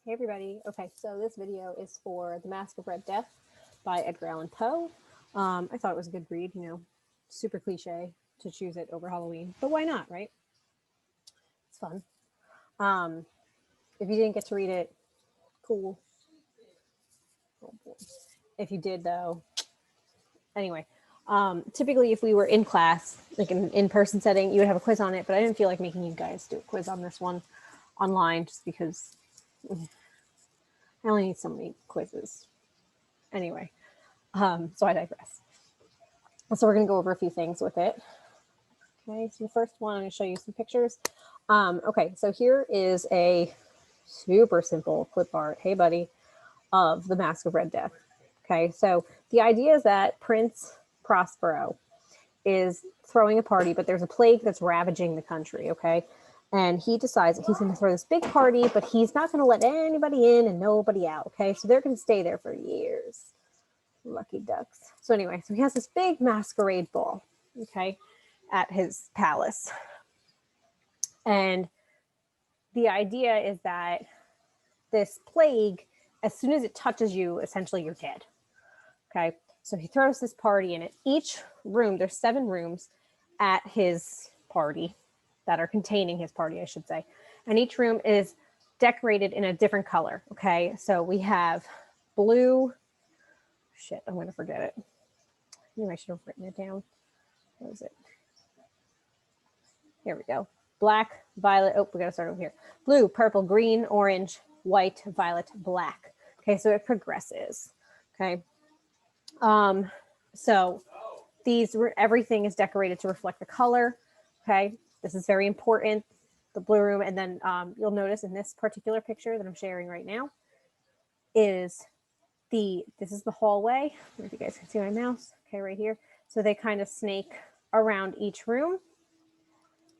Hey everybody. Okay, so this video is for The Masque of Red Death by Edgar Allen Poe. I thought it was a good read, super cliche to choose it over Halloween, but why not, right? It's fun. If you didn't get to read it, cool. Oh boy. If you did though, anyway, typically if we were in class, like an in-person setting, you would have a quiz on it, but I didn't feel like making you guys do a quiz on this one online just because I only need so many quizzes. Anyway, so I digress. So we're going to go over a few things with it. Okay, so the first one, I'm going to show you some pictures. Okay, so here is a super simple clip art, hey buddy, of the Masque of Red Death. Okay, so the idea is that Prince Prospero is throwing a party, but there's a plague that's ravaging the country, okay? And he decides that he's going to throw this big party, but he's not going to let anybody in and nobody out, okay? So they're going to stay there for years. Lucky ducks. So anyway, so he has this big masquerade ball, okay, at his palace. And the idea is that this plague, as soon as it touches you, essentially you're dead, okay? So he throws this party, and at each room, there's 7 rooms at his party that are containing his party, I should say. And each room is decorated in a different color, okay? So we have blue, shit, I'm going to forget it. Maybe I should have written it down. What is it? Here we go. Black, violet, oh, we got to start over here. Blue, purple, green, orange, white, violet, black. Okay, so it progresses, okay? So everything is decorated to reflect the color, okay? This is very important, the blue room. And then you'll notice in this particular picture that I'm sharing right now is this is the hallway. I don't know if you guys can see my mouse, okay, right here. So they kind of snake around each room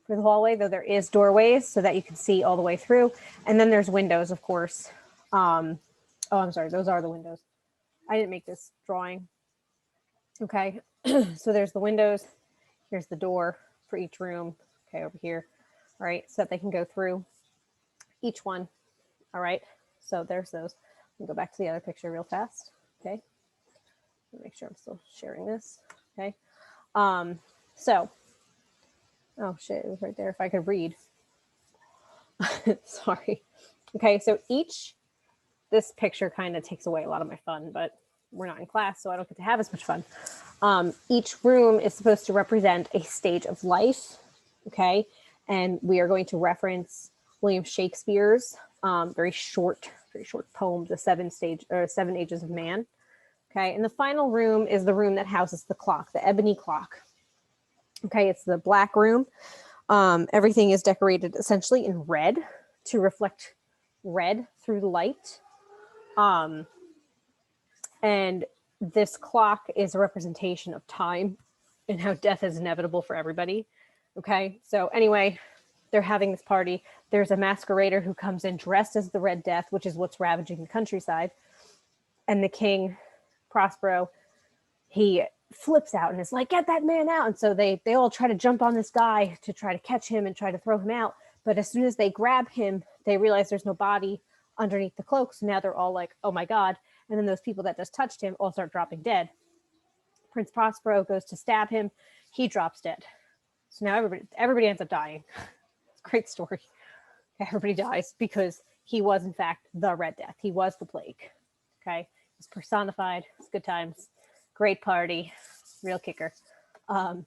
for the hallway, though there is doorways so that you can see all the way through. And then there's windows, of course. Oh, I'm sorry, those are the windows. I didn't make this drawing. Okay, so there's the windows. Here's the door for each room. Okay, over here. All right, so that they can go through each one. All right, so there's those. Let me go back to the other picture real fast. Okay, make sure I'm still sharing this. Okay, so, oh shit, it was right there. If I could read. Sorry. Okay, so this picture kind of takes away a lot of my fun, but we're not in class, so I don't get to have as much fun. Each room is supposed to represent a stage of life, okay? And we are going to reference William Shakespeare's very short poem, The 7 Ages of Man, okay? And the final room is the room that houses the clock, the ebony clock, okay? It's the black room. Everything is decorated essentially in red to reflect red through the light. And this clock is a representation of time and how death is inevitable for everybody. Okay, so anyway, they're having this party. There's a masquerader who comes in dressed as the Red Death, which is what's ravaging the countryside. And the king, Prospero, he flips out and is like, get that man out. And so they all try to jump on this guy to try to catch him and try to throw him out. But as soon as they grab him, they realize there's no body underneath the cloak. So now they're all like, oh my God. And then those people that just touched him all start dropping dead. Prince Prospero goes to stab him. He drops dead. So now everybody ends up dying. It's a great story. Everybody dies because he was, in fact, the Red Death. He was the plague. Okay? He's personified. It's good times. Great party. Real kicker. So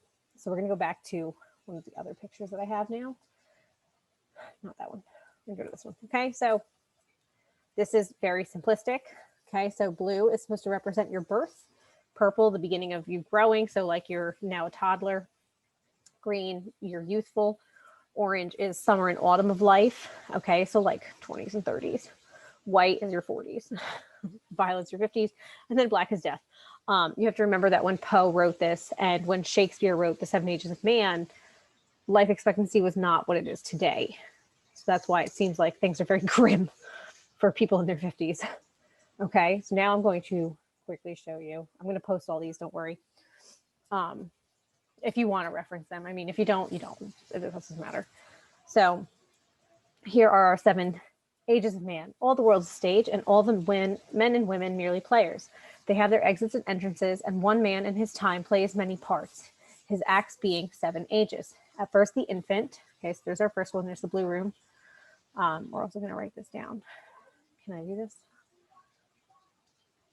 we're going to go back to one of the other pictures that I have now. Not that one. I'm going to go to this one. Okay, so this is very simplistic. Okay, so blue is supposed to represent your birth. Purple, the beginning of you growing, so like you're now a toddler. Green, you're youthful. Orange is summer and autumn of life. Okay, so like 20s and 30s. White is your 40s. Violet's your 50s. And then black is death. You have to remember that when Poe wrote this and when Shakespeare wrote The 7 Ages of Man, life expectancy was not what it is today. So that's why it seems like things are very grim for people in their 50s. Okay, so now I'm going to quickly show you. I'm going to post all these, don't worry. If you want to reference them. I mean, if you don't, you don't. It doesn't matter. So here are our 7 Ages of man. All the world's a stage, and all the men and women merely players. They have their exits and entrances, and one man in his time plays many parts, his acts being 7 ages. At first, the infant. Okay, so there's our first one. There's the blue room. We're also going to write this down. Can I do this?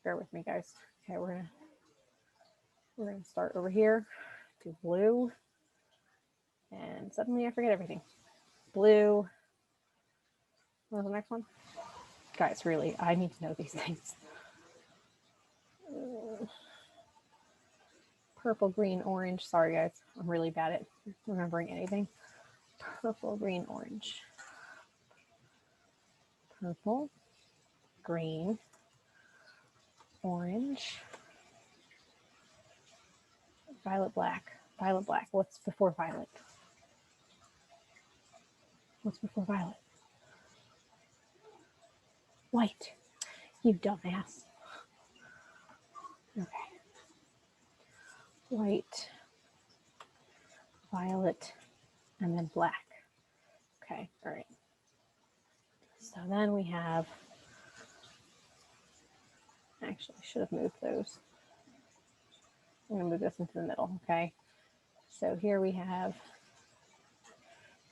Bear with me, guys. Okay, we're gonna start over here. Do blue, and suddenly I forget everything. Blue. What was the next one? Guys, really, I need to know these things. Purple, green, orange. Sorry, guys. I'm really bad at remembering anything. Purple, green, orange. Purple, green, orange, violet, black. Violet, black. What's before violet? What's before violet? White. You dumbass. Okay. White, violet, and then black. Okay, all right. So then we have, actually, I should have moved those. I'm gonna move this into the middle, okay? So here we have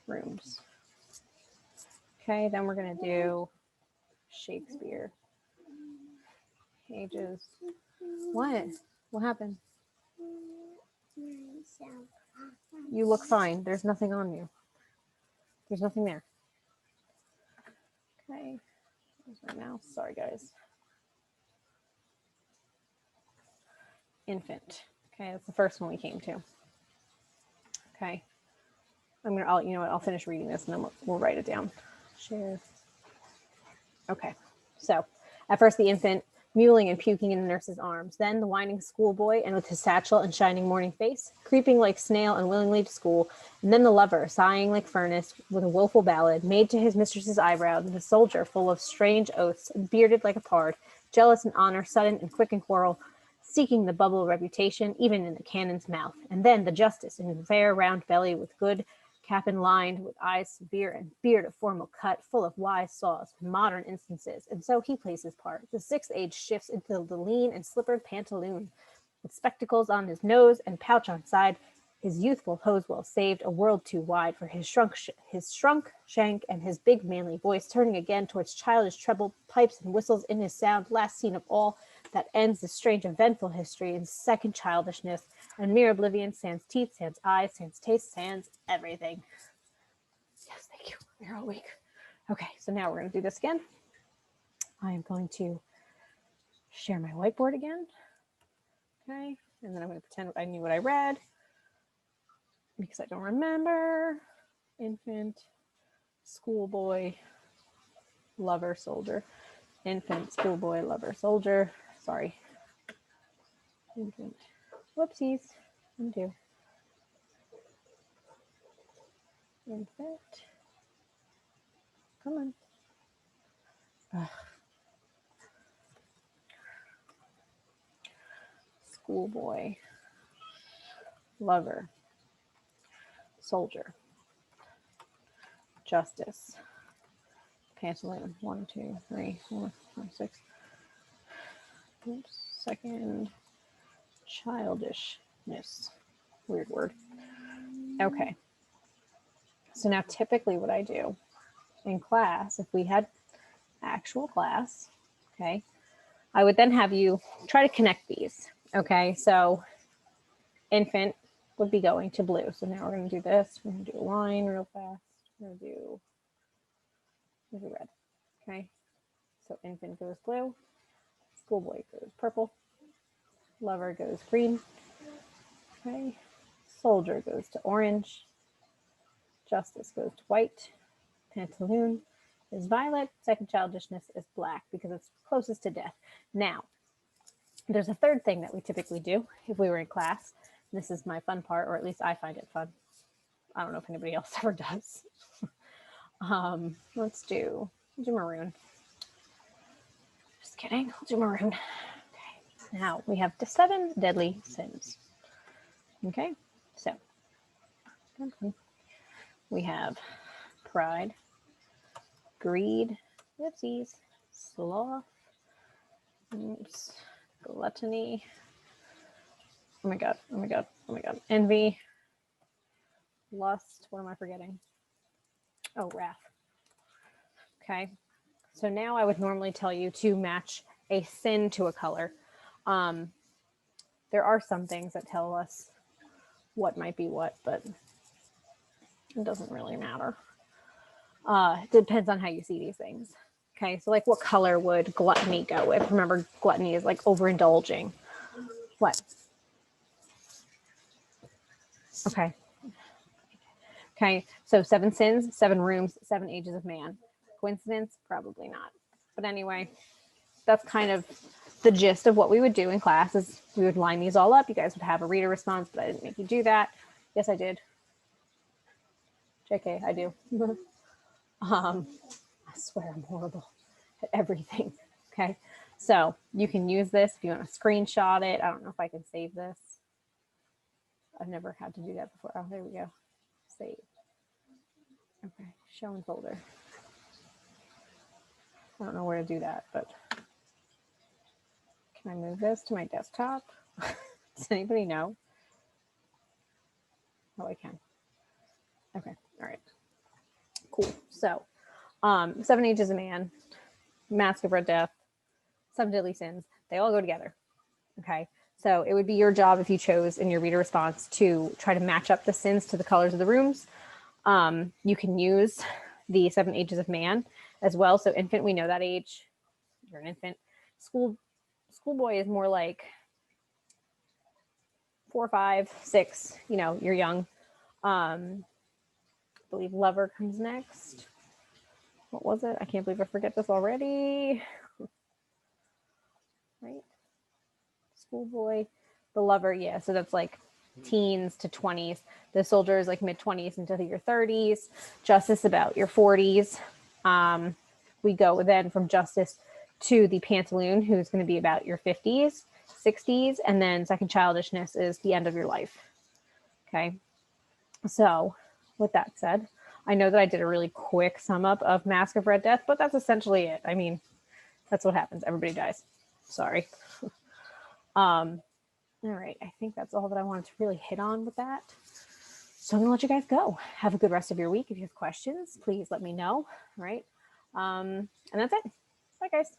rooms. Okay, then we're gonna do Shakespeare. Ages. What? What happened? You look fine. There's nothing on you. There's nothing there. Okay. Where's my mouse? Sorry, guys. Infant. Okay, that's the first one we came to. Okay. You know what? I'll finish reading this and then we'll write it down. Share. Okay. So, at first the infant, mewling and puking in the nurse's arms. Then the whining schoolboy, and with his satchel and shining morning face, creeping like snail unwillingly to school. And then the lover, sighing like furnace, with a woeful ballad, made to his mistress's eyebrow. And the soldier, full of strange oaths, and bearded like a pard, jealous in honor, sudden and quick in quarrel, seeking the bubble of reputation, even in the cannon's mouth. And then the justice, in fair round belly, with good cap and lined, with eyes severe and beard of formal cut, full of wise saws, modern instances. And so he plays his part. The 6th age shifts into the lean and slippered pantaloon, with spectacles on his nose and pouch on side, his youthful hose well saved, a world too wide for his shrunk shank, and his big manly voice turning again towards childish treble pipes and whistles in his sound, last scene of all, that ends the strange eventful history in second childishness, and mere oblivion, sans teeth, sans eyes, sans taste, sans everything. Yes, thank you. You're awake. Okay, so now we're going to do this again. I am going to share my whiteboard again. Okay, and then I'm going to pretend I knew what I read because I don't remember. Infant, schoolboy, lover, soldier. Infant, schoolboy, lover, soldier. Sorry. Infant. Whoopsies. Undo. Infant. Come on. Ugh. Schoolboy. Lover. Soldier. Justice. Pantaloon. 1, 2, 3, 4, 5, 6. Oops. Second. Childishness. Weird word. Okay. So now typically what I do in class, if we had actual class, okay, I would then have you try to connect these. Okay, so infant would be going to blue. So now we're going to do this. We're going to do a line real fast. We're going to do red. Okay, so infant goes blue. Schoolboy goes purple. Lover goes green. Okay, soldier goes to orange. Justice goes to white. Pantaloon is violet. Second childishness is black because it's closest to death. Now, there's a third thing that we typically do if we were in class. This is my fun part, or at least I find it fun. I don't know if anybody else ever does. Let's do maroon. Just kidding. I'll do maroon. Okay. Now we have the 7 deadly sins. Okay. So we have pride, greed, Oopsies. Sloth. Oops. Gluttony. Oh my god. Oh my god. Oh my god. Envy. Lust. What am I forgetting? Oh, wrath. Okay. So now I would normally tell you to match a sin to a color. There are some things that tell us what might be what, but it doesn't really matter. It depends on how you see these things. Okay, so like what color would gluttony go with? Remember, gluttony is like overindulging. What? Okay. Okay, so 7 sins, 7 rooms, 7 ages of man. Coincidence? Probably not. But anyway, that's kind of the gist of what we would do in class is we would line these all up. You guys would have a reader response, but I didn't make you do that. Yes, I did. JK, I do. I swear I'm horrible at everything. Okay, so you can use this if you want to screenshot it. I don't know if I can save this. I've never had to do that before. Oh, there we go. Save. Okay, show in folder. I don't know where to do that, but can I move this to my desktop? Does anybody know? Oh, I can. Okay, all right. Cool. So, 7 ages of man, Masque of Red Death, 7 deadly sins. They all go together. Okay. So it would be your job if you chose in your reader response to try to match up the sins to the colors of the rooms. You can use the 7 ages of man as well. So infant, we know that age. You're an infant. Schoolboy is more like 4, 5, 6. You know, you're young. I believe lover comes next. What was it? I can't believe I forget this already. Right? Schoolboy, the lover, yeah. So that's like teens to 20s. The soldier is like mid 20s until your 30s. Justice about your 40s. We go then from justice to the pantaloon, who's going to be about your 50s, 60s, and then second childishness is the end of your life. Okay. So with that said, I know that I did a really quick sum up of Masque of Red Death, but that's essentially it. I mean, that's what happens. Everybody dies. Sorry. All right. I think that's all that I wanted to really hit on with that. So I'm going to let you guys go. Have a good rest of your week. If you have questions, please let me know. All right. And that's it. Bye, guys.